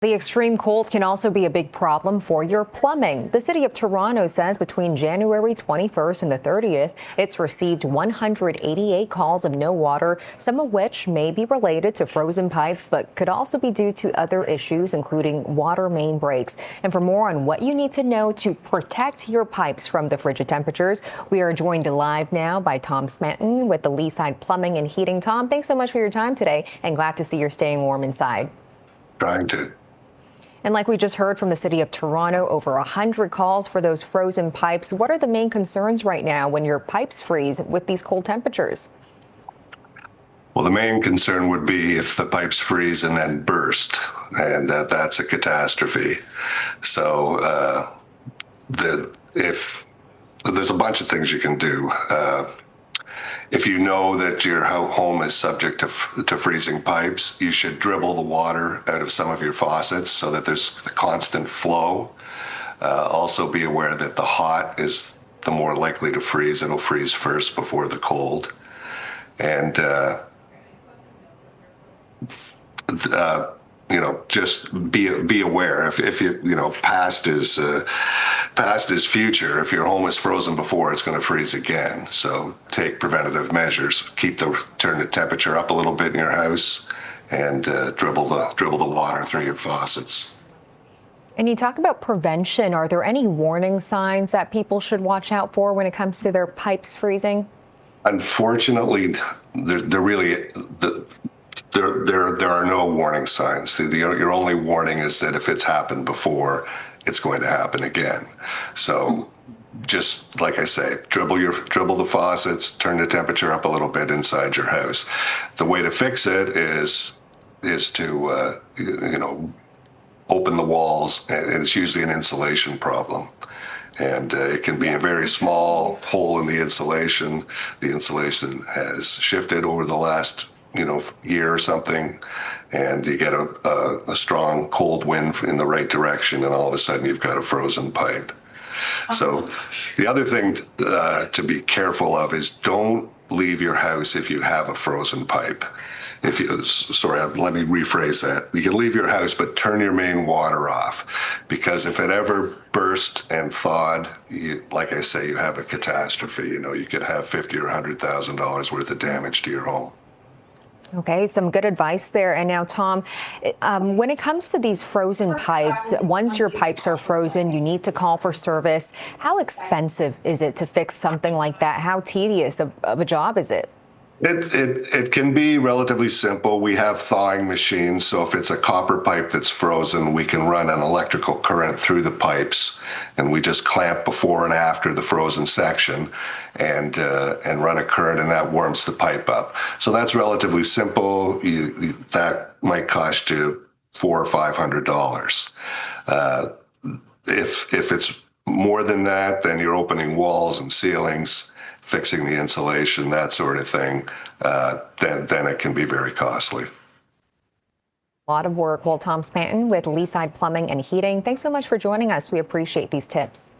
The extreme cold can also be a big problem for your plumbing. The city of Toronto says between January 21st and the 30th, it's received 188 calls of no water, some of which may be related to frozen pipes, but could also be due to other issues, including water main breaks. And for more on what you need to know to protect your pipes from the frigid temperatures, we are joined live now by Tom Spanton with the Leaside Plumbing and Heating. Tom, thanks so much for your time today, and glad to see you're staying warm inside. Trying to. And like we just heard from the city of Toronto, over 100 calls for those frozen pipes. What are the main concerns right now when your pipes freeze with these cold temperatures? Well, the main concern would be if the pipes freeze and then burst, and that's a catastrophe. So if there's a bunch of things you can do. If you know that your home is subject to freezing pipes, you should dribble the water out of some of your faucets so that there's a constant flow. Also be aware that the hot is the more likely to freeze. It'll freeze first before the cold. And, just be aware. If you, past is future. If your home is frozen before, it's going to freeze again. So take preventative measures. Turn the temperature up a little bit in your house, and dribble the water through your faucets. And you talk about prevention. Are there any warning signs that people should watch out for when it comes to their pipes freezing? Unfortunately, there are no warning signs. Your only warning is that if it's happened before, it's going to happen again. So just like I say, dribble the faucets, turn the temperature up a little bit inside your house. The way to fix it is to open the walls, and it's usually an insulation problem. And it can be a very small hole in the insulation. The insulation has shifted over the last year or something, and you get a strong cold wind in the right direction, and all of a sudden you've got a frozen pipe. So the other thing to be careful of is don't leave your house if you have a frozen pipe. Let me rephrase that. You can leave your house, but turn your main water off, because if it ever burst and thawed, like I say, you have a catastrophe. You could have $50,000 or $100,000 worth of damage to your home. Okay, some good advice there. And now, Tom, when it comes to these frozen pipes, once your pipes are frozen, you need to call for service. How expensive is it to fix something like that? How tedious of a job is it? It can be relatively simple. We have thawing machines, so if it's a copper pipe that's frozen, we can run an electrical current through the pipes, and we just clamp before and after the frozen section, and run a current, and that warms the pipe up. So that's relatively simple. That might cost you $400 or $500. If it's more than that, then you're opening walls and ceilings, fixing the insulation, that sort of thing, then it can be very costly. A lot of work. Well, Tom Spanton with Leaside Plumbing and Heating, thanks so much for joining us. We appreciate these tips.